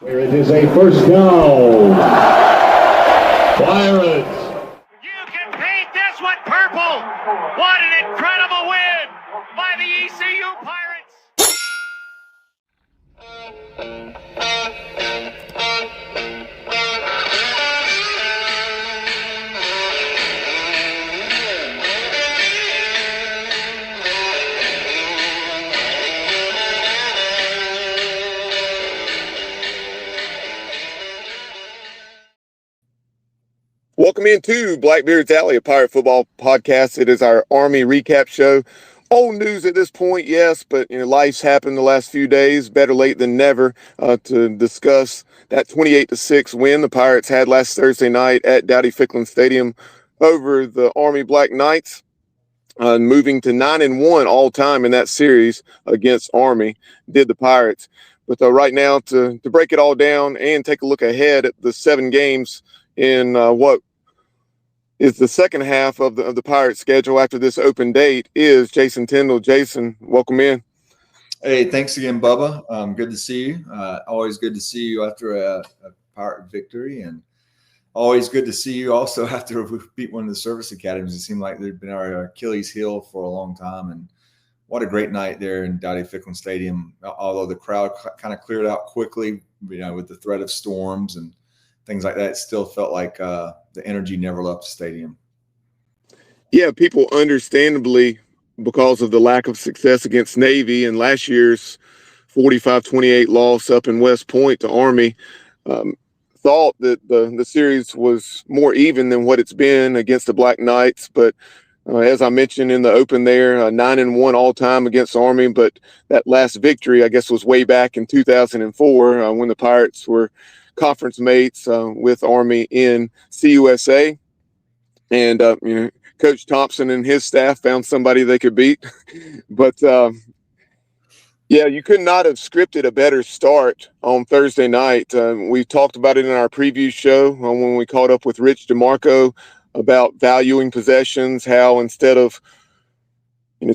It is a first down. Pirates. You can paint this one purple. What an incredible win by the ECU Pirates. Welcome into Blackbeard's Alley, a Pirate football podcast. It is our Army recap show. Old news at this point, yes, but life's happened the last few days. Better late than never to discuss that 28-6 win the Pirates had last Thursday night at Dowdy-Ficklen Stadium over the Army Black Knights, moving to 9-1 all time in that series against Army. Did the Pirates, but right now to break it all down and take a look ahead at the 7 games in what is the second half of the Pirates schedule after this open date is Jason Tyndall. Jason, welcome in. Hey, thanks again, Bubba. Good to see you. Always good to see you after a Pirate victory, and always good to see you also after we beat one of the service academies. It seemed like they'd been our Achilles heel for a long time, and what a great night there in Dowdy-Ficklen Stadium. Although the crowd kind of cleared out quickly, with the threat of storms and things like that, it still felt like the energy never left the stadium. Yeah, people understandably, because of the lack of success against Navy and last year's 45-28 loss up in West Point to Army, thought that the series was more even than what it's been against the Black Knights. But as I mentioned in the open there, 9-1 all time against Army. But that last victory, I guess, was way back in 2004 when the Pirates were conference mates with Army in CUSA, and Coach Thompson and his staff found somebody they could beat. But yeah, you could not have scripted a better start on Thursday night. We talked about it in our preview show when we caught up with Rich DeMarco about valuing possessions, how instead of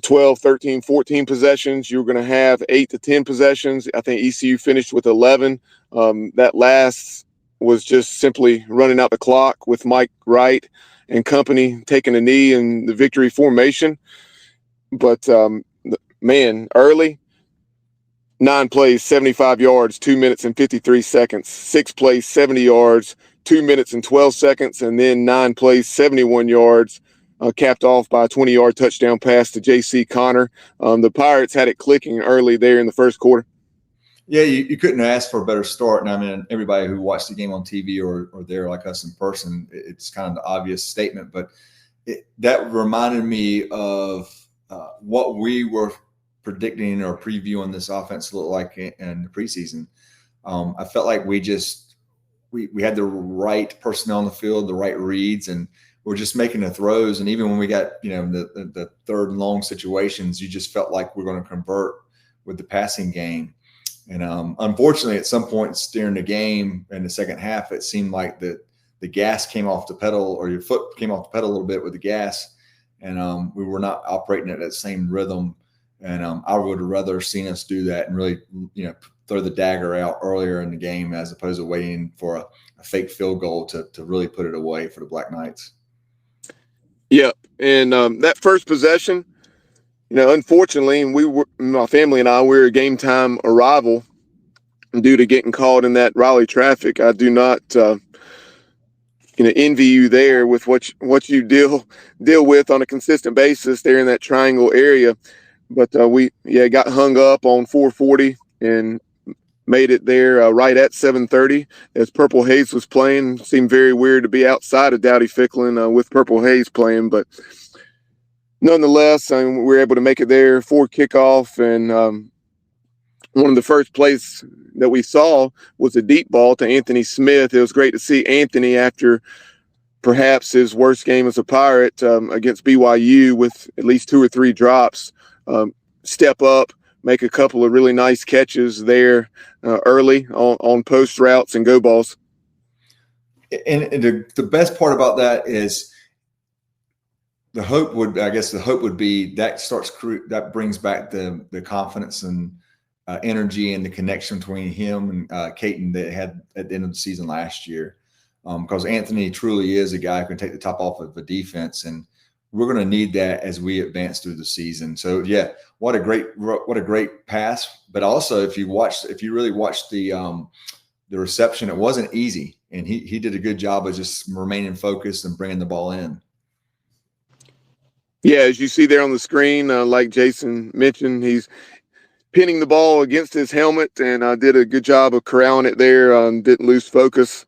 12, 13, 14 possessions, you were going to have 8 to 10 possessions. I think ECU finished with 11. That last was just simply running out the clock with Mike Wright and company taking a knee in the victory formation. But, man, early, 9 plays, 75 yards, 2 minutes and 53 seconds. 6 plays, 70 yards, 2 minutes and 12 seconds. And then 9 plays, 71 yards. Capped off by a 20-yard touchdown pass to J.C. Connor. The Pirates had it clicking early there in the first quarter. Yeah, you couldn't ask for a better start. And I mean, everybody who watched the game on TV or there like us in person, it's kind of the obvious statement. But that reminded me of what we were predicting or previewing this offense to look like in the preseason. I felt like we had the right personnel on the field, the right reads, and we're just making the throws. And even when we got, the third and long situations, you just felt like we're going to convert with the passing game. And unfortunately, at some points during the game in the second half, it seemed like the gas came off the pedal, or your foot came off the pedal a little bit with the gas. And we were not operating at that same rhythm. And I would have rather seen us do that and really, throw the dagger out earlier in the game as opposed to waiting for a fake field goal to really put it away for the Black Knights. Yeah, and that first possession, unfortunately, my family and I, we were a game time arrival due to getting caught in that Raleigh traffic. I do not, envy you there with what you deal with on a consistent basis there in that triangle area. But we got hung up on 440 and made it there right at 7:30 as Purple Haze was playing. It seemed very weird to be outside of Dowdy-Ficklen with Purple Haze playing, but nonetheless, we were able to make it there for kickoff. And one of the first plays that we saw was a deep ball to Anthony Smith. It was great to see Anthony after perhaps his worst game as a Pirate against BYU with at least 2 or 3 drops, step up, make a couple of really nice catches there early on post routes and go balls. And the best part about that is the hope would be that brings back the confidence and energy and the connection between him and Caton that had at the end of the season last year. Because Anthony truly is a guy who can take the top off of the defense, and we're going to need that as we advance through the season. So yeah, what a great pass. But also, if you really watched the reception, it wasn't easy, and he did a good job of just remaining focused and bringing the ball in. Yeah, as you see there on the screen, like Jason mentioned, he's pinning the ball against his helmet and did a good job of corralling it there. Didn't lose focus.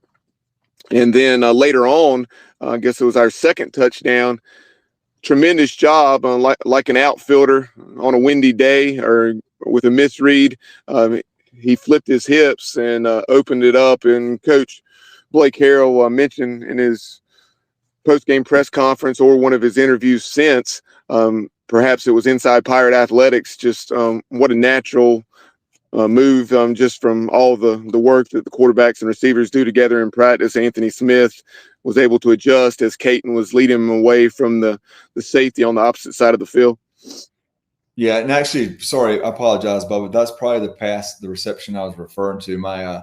And then later on, I guess it was our second touchdown. Tremendous job, like an outfielder on a windy day or with a misread. He flipped his hips and opened it up. And Coach Blake Harrell mentioned in his post-game press conference or one of his interviews since, perhaps it was Inside Pirate Athletics, just what a natural move just from all the work that the quarterbacks and receivers do together in practice. Anthony Smith was able to adjust as Caton was leading him away from the safety on the opposite side of the field. Yeah, and actually, sorry, I apologize, Bubba. That's probably the reception I was referring to. My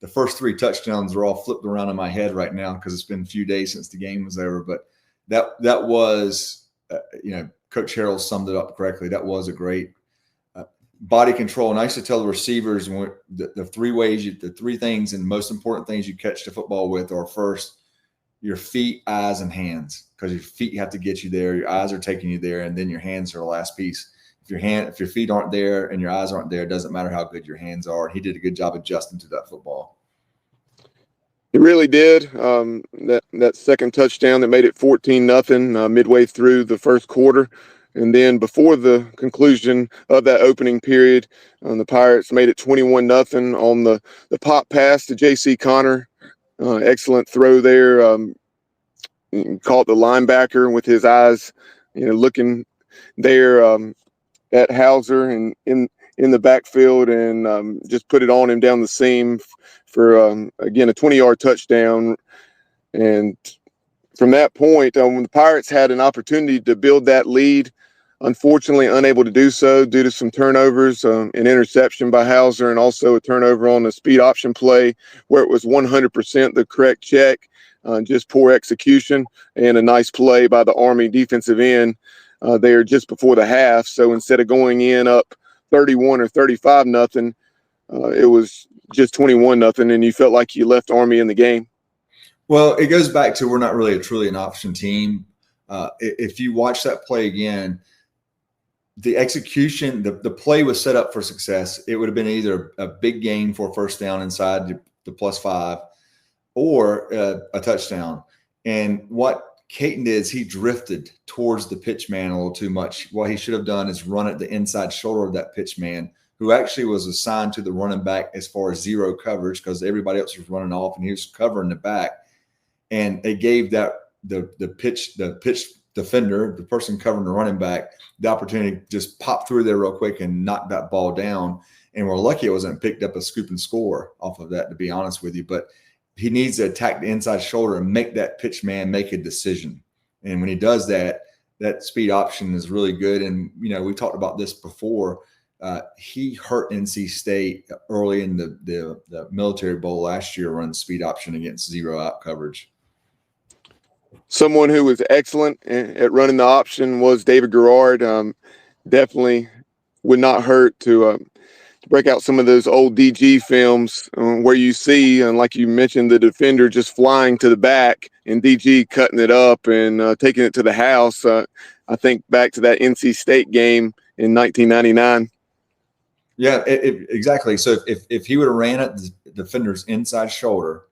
the first 3 touchdowns are all flipped around in my head right now because it's been a few days since the game was over. But that was, Coach Harrell summed it up correctly. That was a great body control. And I used to tell the receivers the 3 things and most important things you catch the football with are first your feet, eyes, and hands, because your feet have to get you there. Your eyes are taking you there, and then your hands are the last piece. If your feet aren't there and your eyes aren't there, it doesn't matter how good your hands are. He did a good job adjusting to that football. He really did. That second touchdown that made it 14-0 midway through the first quarter. And then before the conclusion of that opening period, the Pirates made it 21-0 on the pop pass to J.C. Connor. Excellent throw there. Caught the linebacker with his eyes, looking there at Hauser and in the backfield, and just put it on him down the seam for, again, a 20-yard touchdown. And from that point, when the Pirates had an opportunity to build that lead, unfortunately unable to do so due to some turnovers, an interception by Hauser, and also a turnover on the speed option play where it was 100% the correct check, just poor execution, and a nice play by the Army defensive end there just before the half. So instead of going in up 31 or 35-0, it was just 21-0, and you felt like you left Army in the game. Well, it goes back to we're not really truly an option team. If you watch that play again, the execution, the play was set up for success. It would have been either a big gain for a first down inside the +5 or a touchdown. And what Caton did is he drifted towards the pitch man a little too much. What he should have done is run at the inside shoulder of that pitch man, who actually was assigned to the running back as far as zero coverage because everybody else was running off and he was covering the back. And it gave that the pitch defender, the person covering the running back, the opportunity to just pop through there real quick and knock that ball down. And we're lucky it wasn't picked up a scoop and score off of that, to be honest with you. But he needs to attack the inside shoulder and make that pitch man make a decision. And when he does that, that speed option is really good. And, we talked about this before. He hurt NC State early in the Military Bowl last year running speed option against zero out coverage. Someone who was excellent at running the option was David Garrard. Definitely would not hurt to break out some of those old DG films where you see, and like you mentioned, the defender just flying to the back and DG cutting it up and taking it to the house. I think back to that NC State game in 1999. Yeah, exactly. So if he would have ran at the defender's inside shoulder,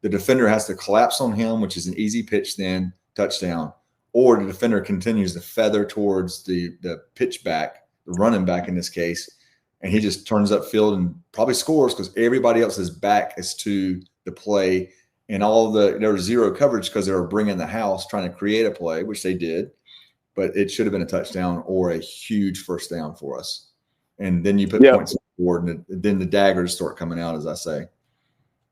the defender has to collapse on him, which is an easy pitch, then touchdown. Or the defender continues to feather towards the pitch back, the running back in this case, and he just turns upfield and probably scores because everybody else's back is to the play. And there was zero coverage because they were bringing the house, trying to create a play, which they did. But it should have been a touchdown or a huge first down for us. And then you put points on the board, and then the daggers start coming out, as I say.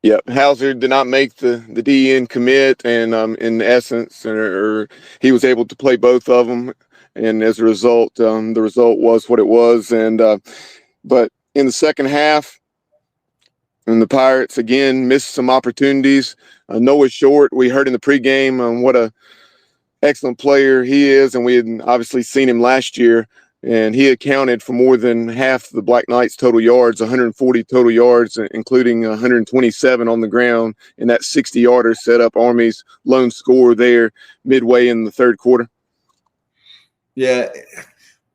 Yep, Hauser did not make the DN commit, and in essence, or he was able to play both of them, and as a result, the result was what it was. And but in the second half, and the Pirates again missed some opportunities. Noah Short, we heard in the pregame what a excellent player he is, and we had obviously seen him last year, and he accounted for more than half the Black Knights' total yards, 140 total yards, including 127 on the ground, and that 60-yarder set up Army's lone score there midway in the third quarter. Yeah,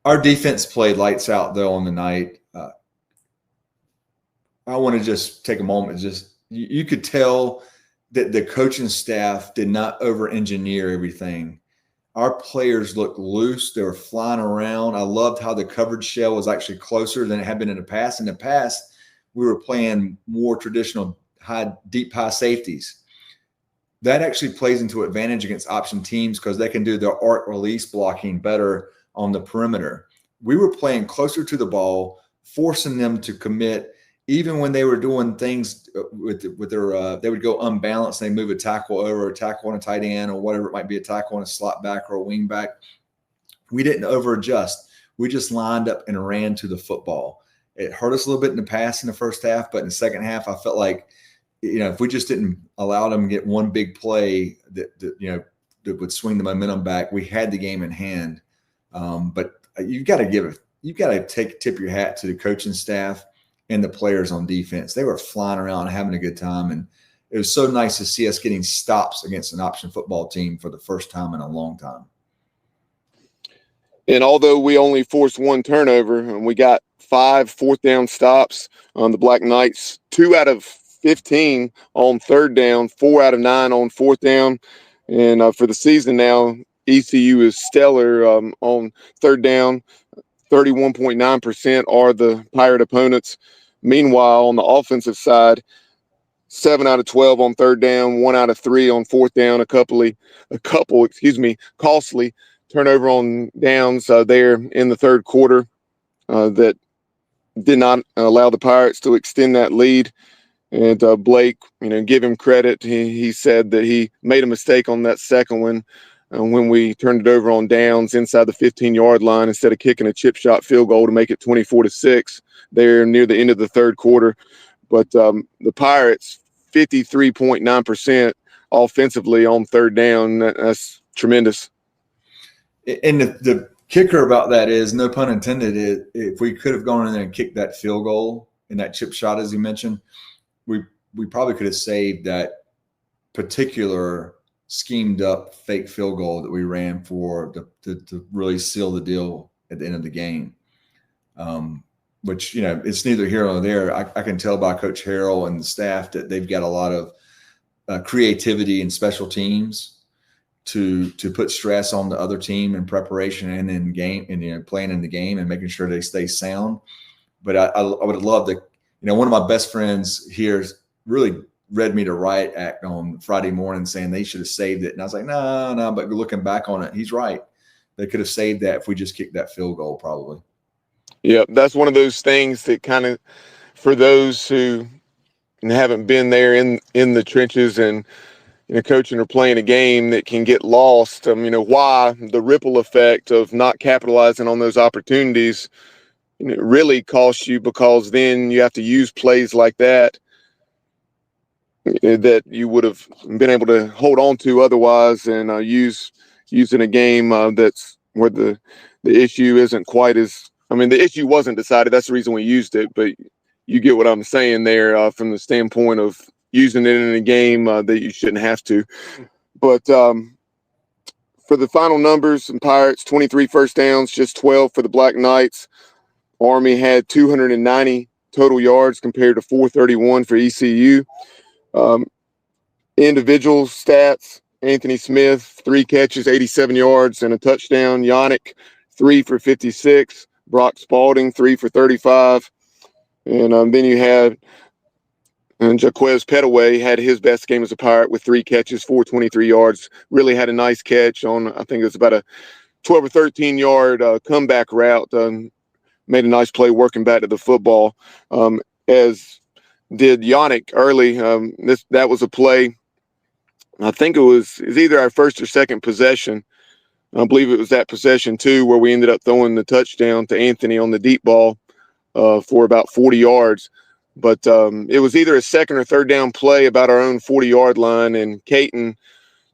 our defense played lights out, though, on the night. I want to just take a moment. You could tell that the coaching staff did not over-engineer everything. Our players looked loose. They were flying around. I loved how the coverage shell was actually closer than it had been in the past. In the past, we were playing more traditional deep high safeties. That actually plays into advantage against option teams because they can do their arc release blocking better on the perimeter. We were playing closer to the ball, forcing them to commit. Even when they were doing things with their, they would go unbalanced. They move a tackle over, a tackle on a tight end, or whatever it might be, a tackle on a slot back or a wing back. We didn't over adjust. We just lined up and ran to the football. It hurt us a little bit in the pass in the first half, but in the second half, I felt like, if we just didn't allow them to get one big play that would swing the momentum back, we had the game in hand. But you've got to tip your hat to the coaching staff and the players on defense. They were flying around having a good time. And it was so nice to see us getting stops against an option football team for the first time in a long time. And although we only forced one turnover, and we got 5 fourth down stops on the Black Knights, 2 out of 15 on third down, 4 out of 9 on fourth down. And for the season now, ECU is stellar on third down. 31.9% are the Pirate opponents. Meanwhile, on the offensive side, 7 out of 12 on third down, 1 out of 3 on fourth down, a couple costly turnover on downs there in the third quarter that did not allow the Pirates to extend that lead. And Blake, give him credit. He said that he made a mistake on that second one when we turned it over on downs inside the 15-yard line instead of kicking a chip shot field goal to make it 24-6 there near the end of the third quarter. But the Pirates, 53.9% offensively on third down. That's tremendous. And the kicker about that is, no pun intended, if we could have gone in there and kicked that field goal and that chip shot, as you mentioned, we probably could have saved that particular schemed up fake field goal that we ran for to really seal the deal at the end of the game. Which, it's neither here nor there. I can tell by Coach Harrell and the staff that they've got a lot of creativity in special teams to put stress on the other team in preparation and in game and playing in the game and making sure they stay sound. But I would love to, one of my best friends here really read me the riot act on Friday morning saying they should have saved it. And I was like, no, but looking back on it, he's right. They could have saved that if we just kicked that field goal, probably. Yeah, that's one of those things that kind of, for those who haven't been there in the trenches and coaching or playing a game, that can get lost. Why the ripple effect of not capitalizing on those opportunities really costs you, because then you have to use plays like that you would have been able to hold on to otherwise, and use in a game that's where the issue isn't quite as. The issue wasn't decided. That's the reason we used it. But you get what I'm saying there from the standpoint of using it in a game that you shouldn't have to. But for the final numbers, and Pirates, 23 first downs, just 12 for the Black Knights. Army had 290 total yards compared to 431 for ECU. Individual stats: Anthony Smith, 3 catches, 87 yards, and a touchdown. Yannick, 3 for 56. Brock Spalding, 3 for 35. And then you had Jaquez Petaway had his best game as a Pirate with 3 catches, 423 yards. Really had a nice catch on, I think it was about a 12 or 13-yard comeback route. Made a nice play working back to the football, as did Yannick early. That was a play. I think it was either our first or second possession. I believe it was that possession too, where we ended up throwing the touchdown to Anthony on the deep ball. for about 40 yards. But it was either a second or third down play about our own 40-yard line, and Caton,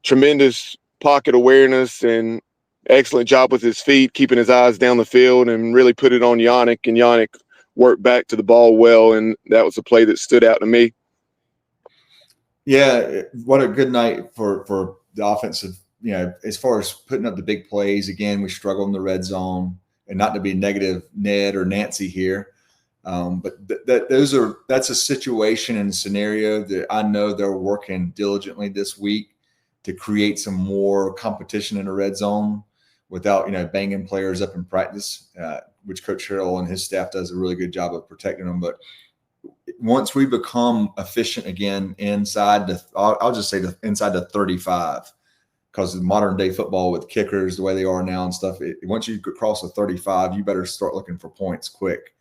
tremendous pocket awareness and excellent job with his feet, keeping his eyes down the field, and really put it on Yannick, and Yannick worked back to the ball well, and that was a play that stood out to me. Yeah, what a good night for the offensive, as far as putting up the big plays. Again, we struggled in the red zone, and not to be negative Ned or Nancy here. But that's a situation and scenario that I know they're working diligently this week to create some more competition in the red zone without, banging players up in practice, which Coach Harrell and his staff does a really good job of protecting them. But once we become efficient again inside I'll just say inside the 35, because of modern day football with kickers the way they are now and stuff, once you cross the 35, you better start looking for points quick.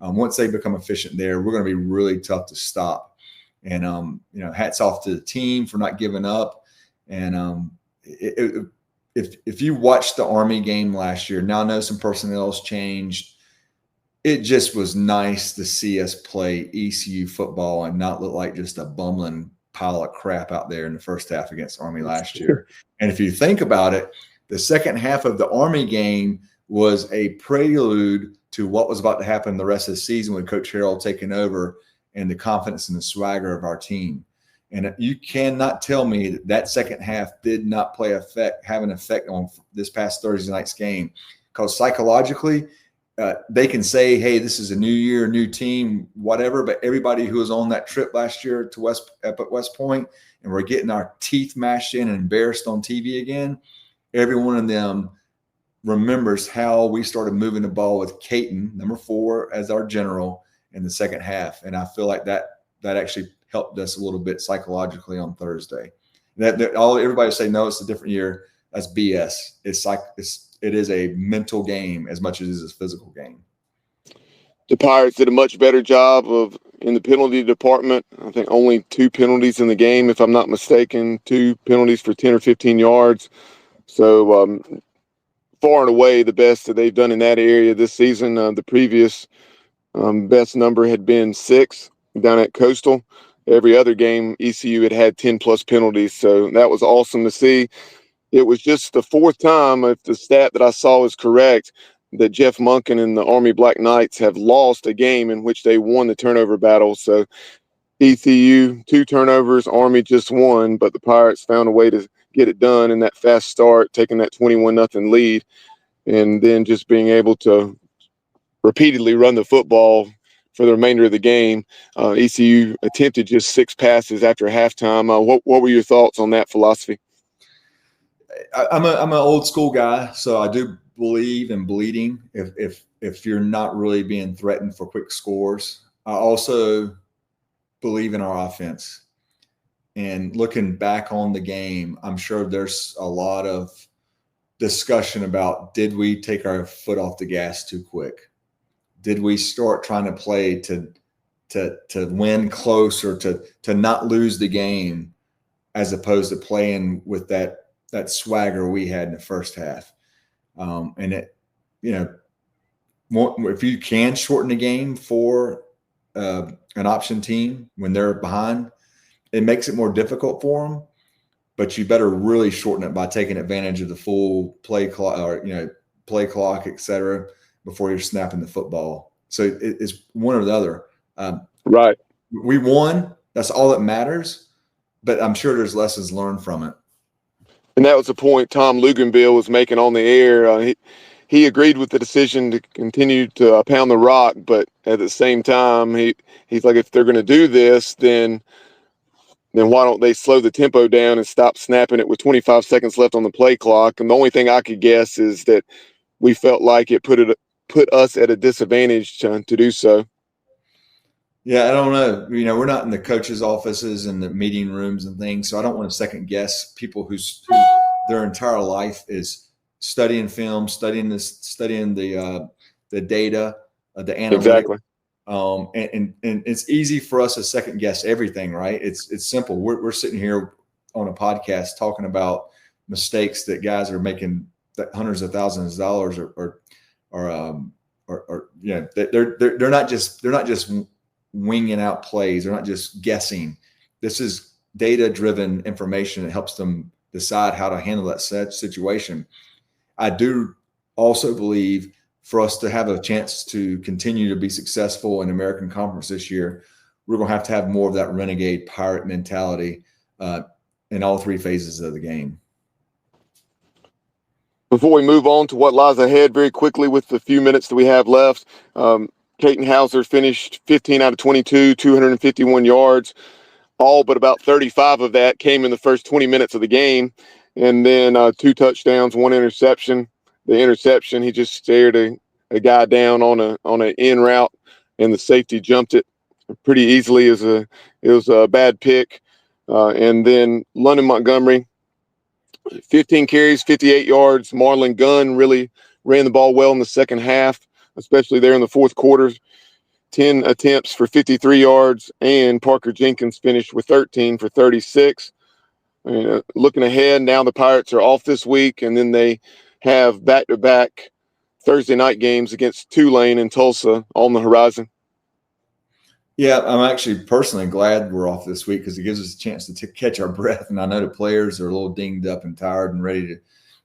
Once they become efficient there, we're going to be really tough to stop. And, hats off to the team for not giving up. And if you watched the Army game last year, now I know some personnel's changed. It just was nice to see us play ECU football and not look like just a bumbling pile of crap out there in the first half against Army last year. And if you think about it, the second half of the Army game was a prelude to what was about to happen the rest of the season with Coach Harrell taking over and the confidence and the swagger of our team. And you cannot tell me that second half did not have an effect on this past Thursday night's game, because psychologically they can say, hey, this is a new year, new team, whatever. But everybody who was on that trip last year to West Point, and we're getting our teeth mashed in and embarrassed on TV again, every one of them remembers how we started moving the ball with Caton, number 4, as our general in the second half. And I feel like that actually helped us a little bit psychologically on Thursday. Everybody say, no, it's a different year. That's BS. It is a mental game as much as it is a physical game. The Pirates did a much better job in the penalty department. I think only 2 penalties in the game, if I'm not mistaken, 2 penalties for 10 or 15 yards. So far and away the best that they've done in that area this season. The previous best number had been 6 down at Coastal. Every other game, ECU had 10-plus penalties, so that was awesome to see. It was just the 4th time, if the stat that I saw is correct, that Jeff Monken and the Army Black Knights have lost a game in which they won the turnover battle. So ECU 2 turnovers, Army just 1, but the Pirates found a way to get it done in that fast start, taking that 21-0 lead, and then just being able to repeatedly run the football for the remainder of the game. ECU attempted just 6 passes after halftime. What were your thoughts on that philosophy? I'm an old school guy, so I do believe in bleeding if you're not really being threatened for quick scores. I also believe in our offense. And looking back on the game, I'm sure there's a lot of discussion about, did we take our foot off the gas too quick? Did we start trying to play to win close, or to not lose the game, as opposed to playing with that swagger we had in the first half? And it, if you can shorten the game for an option team when they're behind, it makes it more difficult for them, but you better really shorten it by taking advantage of the full play clock, or play clock, et cetera, before you're snapping the football. So it's one or the other. Right. We won. That's all that matters. But I'm sure there's lessons learned from it. And that was the point Tom Luganville was making on the air. He agreed with the decision to continue to pound the rock, but at the same time, he's like, if they're going to do this, then why don't they slow the tempo down and stop snapping it with 25 seconds left on the play clock? And the only thing I could guess is that we felt like it put us at a disadvantage to do so. Yeah, I don't know. We're not in the coaches' offices and the meeting rooms and things, so I don't want to second guess people who their entire life is studying film, studying the data, the analytics. Exactly. And it's easy for us to second guess everything, right? It's simple. We're sitting here on a podcast talking about mistakes that guys are making, that hundreds of thousands of dollars are they're not just winging out plays. They're not just guessing. This is data-driven information that helps them decide how to handle that situation. I do also believe for us to have a chance to continue to be successful in American Conference this year, we're going to have more of that renegade pirate mentality in all three phases of the game. Before we move on to what lies ahead very quickly with the few minutes that we have left, Caton Hauser finished 15 out of 22, 251 yards. All but about 35 of that came in the first 20 minutes of the game. And then 2 touchdowns, 1 interception. The interception, he just stared a guy down on an in route, and the safety jumped it pretty easily. It was a bad pick. And then London Montgomery, 15 carries, 58 yards. Marlon Gunn really ran the ball well in the second half, especially there in the fourth quarter. 10 attempts for 53 yards, and Parker Jenkins finished with 13 for 36. Looking ahead, now the Pirates are off this week, and then they have back-to-back Thursday night games against Tulane and Tulsa on the horizon. Yeah, I'm actually personally glad we're off this week because it gives us a chance to catch our breath. And I know the players are a little dinged up and tired and ready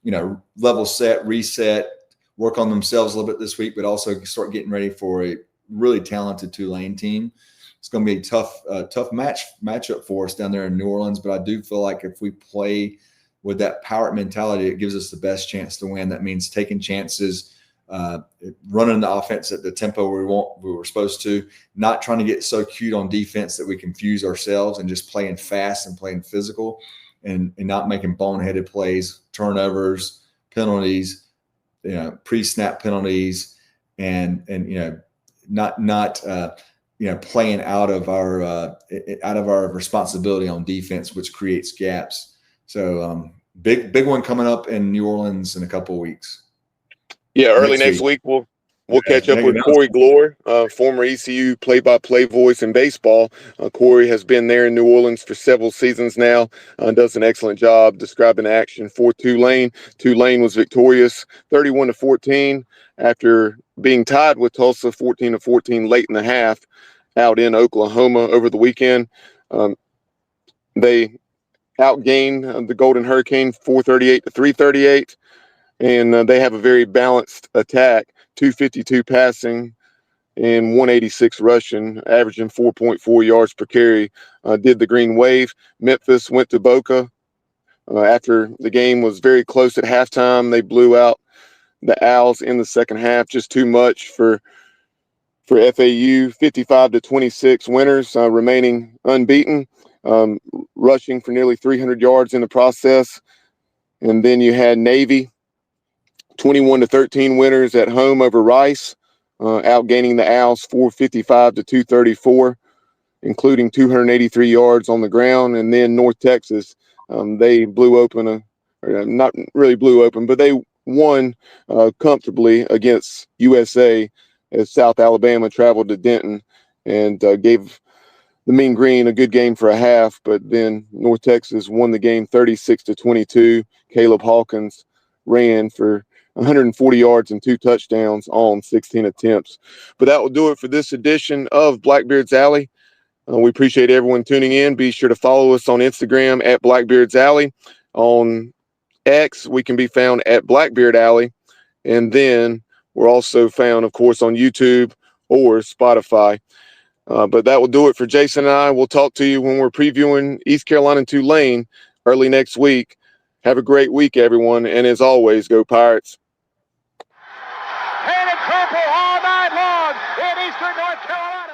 to, level set, reset, work on themselves a little bit this week, but also start getting ready for a really talented Tulane team. It's going to be a tough matchup for us down there in New Orleans. But I do feel like if we play with that pirate mentality, it gives us the best chance to win. That means taking chances, running the offense at the tempo we were supposed to, not trying to get so cute on defense that we confuse ourselves, and just playing fast and playing physical, and not making boneheaded plays, turnovers, penalties, pre-snap penalties, and not playing out of our responsibility on defense, which creates gaps. So big one coming up in New Orleans in a couple of weeks. Yeah, early next week we'll catch up with Corey Glore, former ECU play-by-play voice in baseball. Corey has been there in New Orleans for several seasons now, does an excellent job describing action for Tulane. Tulane was victorious 31-14 after being tied with Tulsa 14-14 late in the half out in Oklahoma over the weekend. They outgained the Golden Hurricane 438-338. And they have a very balanced attack, 252 passing and 186 rushing, averaging 4.4 yards per carry. Did the Green Wave. Memphis went to Boca. After the game was very close at halftime, they blew out the Owls in the second half, just too much for FAU. 55-26 winners, remaining unbeaten, rushing for nearly 300 yards in the process. And then you had Navy, 21-13 winners at home over Rice, outgaining the Owls 455-234, including 283 yards on the ground. And then North Texas, they blew open not really blew open, but they won comfortably against USA as South Alabama traveled to Denton and gave the Mean Green a good game for a half. But then North Texas won the game 36-22. Caleb Hawkins ran for 140 yards and 2 touchdowns on 16 attempts. But that will do it for this edition of Blackbeard's Alley. We appreciate everyone tuning in. Be sure to follow us on Instagram at Blackbeard's Alley. On X, we can be found at Blackbeard Alley. And then we're also found, of course, on YouTube or Spotify. But that will do it for Jason and I. We'll talk to you when we're previewing East Carolina and Tulane early next week. Have a great week, everyone. And as always, go Pirates. Painted purple all night long in Eastern North Carolina.